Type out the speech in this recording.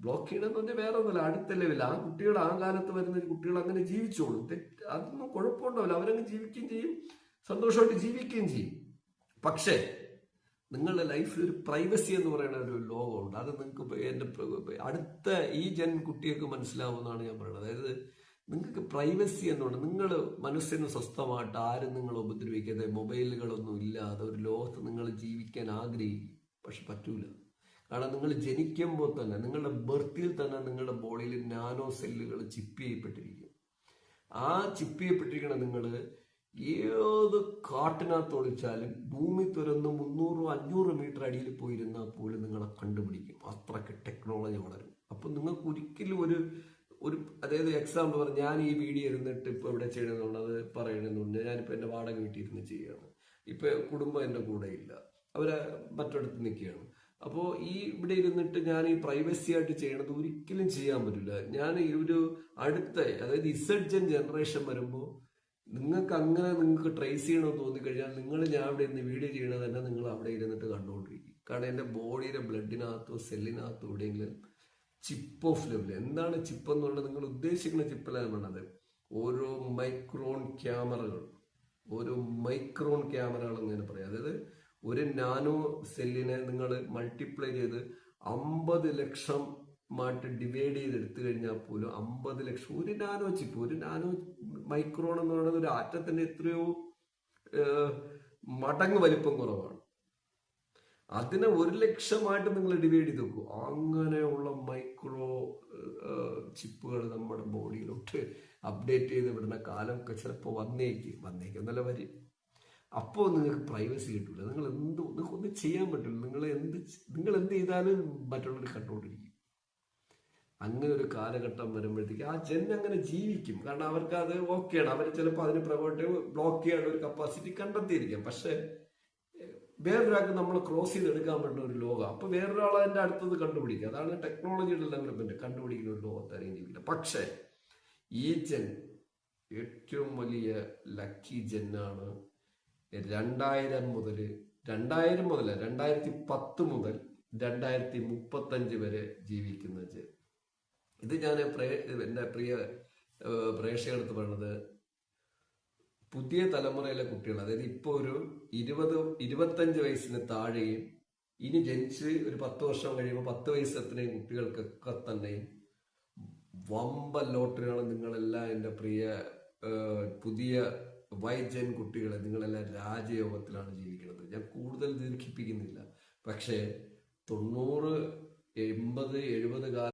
Block ചെയ്യണമെന്ന് പറഞ്ഞാൽ വേറെ ഒന്നുമില്ല, അടുത്ത ലെവൽ ആ കുട്ടികൾ ആ കാലത്ത് വരുന്ന കുട്ടികൾ അങ്ങനെ ജീവിച്ചോളും. അതൊന്നും കുഴപ്പമുണ്ടാവില്ല, അവരങ്ങ് ജീവിക്കുകയും ചെയ്യും, സന്തോഷമായിട്ട് ജീവിക്കുകയും ചെയ്യും. പക്ഷേ നിങ്ങളുടെ ലൈഫിൽ ഒരു പ്രൈവസി എന്ന് പറയുന്ന ഒരു ലോകമുണ്ട്. അത് നിങ്ങൾക്ക് എൻ്റെ അടുത്ത ഈ ജൻ കുട്ടികൾക്ക് മനസ്സിലാവുമെന്നാണ് ഞാൻ പറയുന്നത്. അതായത് നിങ്ങൾക്ക് പ്രൈവസി എന്നുണ്ട്, നിങ്ങൾ മനസ്സിന് സ്വസ്ഥമായിട്ട് ആരും നിങ്ങളെ ഉപദ്രവിക്കാതെ മൊബൈലുകളൊന്നും ഇല്ലാതെ ഒരു ലോകത്ത് നിങ്ങൾ ജീവിക്കാൻ ആഗ്രഹിക്കും. പക്ഷെ പറ്റൂല. കാരണം നിങ്ങൾ ജനിക്കുമ്പോൾ തന്നെ നിങ്ങളുടെ ബർത്തിൽ തന്നെ നിങ്ങളുടെ ബോഡിയിൽ നാനോ സെല്ലുകൾ ചിപ്പ് ചെയ്യപ്പെട്ടിരിക്കും. ആ ചിപ്പ് ചെയ്യപ്പെട്ടിരിക്കണ നിങ്ങൾ ഏത് കാട്ടിനകത്ത് ഒളിച്ചാലും ഭൂമി തുറന്ന് 300-500 മീറ്റർ അടിയിൽ പോയിരുന്നാൽ പോലും നിങ്ങളെ കണ്ടുപിടിക്കും. അത്രയ്ക്ക് ടെക്നോളജി വളരും. അപ്പം നിങ്ങൾക്ക് ഒരിക്കലും ഒരു അതായത് എക്സാമ്പിൾ പറഞ്ഞാൽ, ഞാൻ ഈ വീഡിയോ ഇരുന്നിട്ട് ഇപ്പോൾ ഇവിടെ ചെയ്യണമെന്നുള്ളത് പറയണമെന്നുണ്ട്. ഞാനിപ്പോൾ എൻ്റെ വാടക വീട്ടിൽ ഇരുന്ന് ചെയ്യുകയാണ്. ഇപ്പം കുടുംബം എൻ്റെ കൂടെ ഇല്ല, അവരെ മറ്റൊരിടത്ത് നിൽക്കുകയാണ്. അപ്പോൾ ഈ ഇവിടെ ഇരുന്നിട്ട് ഞാൻ ഈ പ്രൈവസി ആയിട്ട് ചെയ്യണത് ഒരിക്കലും ചെയ്യാൻ പറ്റില്ല. ഞാൻ ഈ ഒരു അടുത്ത അതായത് ഇസഡ്ജൻ ജനറേഷൻ വരുമ്പോൾ നിങ്ങൾക്ക് ട്രേസ് ചെയ്യണമെന്ന് തോന്നിക്കഴിഞ്ഞാൽ ഞാൻ ഇവിടെ ഇരുന്ന് വീഡിയോ ചെയ്യണത് തന്നെ നിങ്ങൾ അവിടെ ഇരുന്നിട്ട് കണ്ടുകൊണ്ടിരിക്കും. കാരണം എൻ്റെ ബോഡിയുടെ ബ്ലഡിനകത്തോ സെല്ലിനകത്തോ എവിടെയെങ്കിലും ചിപ്പ് ഓഫ് ലെവൽ. എന്താണ് ചിപ്പ് എന്നുള്ളത്? നിങ്ങൾ ഉദ്ദേശിക്കുന്ന ചിപ്പല്ല വേണ്ടത്. ഓരോ മൈക്രോൺ ക്യാമറകൾ അങ്ങനെ പറയാം. അതായത് ഒരു നാനോ സെല്ലിനെ നിങ്ങൾ മൾട്ടിപ്ലൈ ചെയ്ത് 50 ലക്ഷം മായിട്ട് ഡിവൈഡ് ചെയ്ത് എടുത്തു കഴിഞ്ഞാൽ പോലും 50 ലക്ഷം ഒരു നാനോ ചിപ്പ്, ഒരു നാനോ മൈക്രോൺ എന്ന് പറയുന്നത് ഒരു ആറ്റത്തിന്റെ എത്രയോ മടങ്ങ് വലിപ്പം കുറവാണ്. അതിനെ 1 ലക്ഷമായിട്ട് നിങ്ങൾ ഡിവൈഡ് ചെയ്ത് നോക്കൂ. അങ്ങനെയുള്ള മൈക്രോ ചിപ്പുകൾ നമ്മുടെ ബോഡിയിലോട്ട് അപ്ഡേറ്റ് ചെയ്ത് വിടുന്ന കാലമൊക്കെ ചിലപ്പോൾ വന്നേക്കും എന്നല്ല വരും. അപ്പോൾ നിങ്ങൾക്ക് പ്രൈവസി കിട്ടില്ല. നിങ്ങൾക്കൊന്നും ചെയ്യാൻ പറ്റില്ല. നിങ്ങൾ എന്ത് ചെയ്താലും മറ്റുള്ളവർ കണ്ടുകൊണ്ടിരിക്കും. അങ്ങനെ ഒരു കാലഘട്ടം വരുമ്പോഴത്തേക്ക് ആ ജൻ അങ്ങനെ ജീവിക്കും. കാരണം അവർക്ക് അത് ഓക്കെയാണ്. അവർ ചിലപ്പോൾ അതിന് ബ്ലോക്ക് ചെയ്യാനുള്ള ഒരു കപ്പാസിറ്റി കണ്ടെത്തിയിരിക്കാം. പക്ഷെ വേറൊരാൾക്ക് നമ്മൾ ക്രോസ് ചെയ്തെടുക്കാൻ പറ്റുന്ന ഒരു ലോകം. അപ്പൊ വേറൊരാൾ അതിന്റെ അടുത്തത് കണ്ടുപിടിക്കുക. അതാണ് ടെക്നോളജിയുടെ ഡെവലപ്മെന്റ്. കണ്ടുപിടിക്കുന്ന ഒരു ലോകത്തായിരിക്കും ജീവിക്കില്ല. പക്ഷെ ഈ ജൻ ഏറ്റവും വലിയ ലക്കി ജെന്നാണ്. 2010 മുതൽ 2010 മുതൽ 2035 വരെ ജീവിക്കുന്ന ജൻ. ഇത് ഞാൻ എൻ്റെ പ്രിയ പ്രേക്ഷകർക്ക് പറയുന്നത്, പുതിയ തലമുറയിലെ കുട്ടികൾ, അതായത് ഇപ്പോൾ ഒരു 20-25 വയസ്സിന് താഴെയും ഇനി ജനിച്ച് ഒരു 10 വർഷം കഴിയുമ്പോൾ 10 വയസ്സെത്തുന്ന കുട്ടികൾക്കൊക്കെ തന്നെ വമ്പ ലോട്ടറിയാണ്. നിങ്ങളെല്ലാം എൻ്റെ പ്രിയ പുതിയ വൈജൻ കുട്ടികളെ, നിങ്ങളെല്ലാം രാജയോഗത്തിലാണ് ജീവിക്കുന്നത്. ഞാൻ കൂടുതൽ ദീർഘിപ്പിക്കുന്നില്ല. പക്ഷേ 90, 80, 70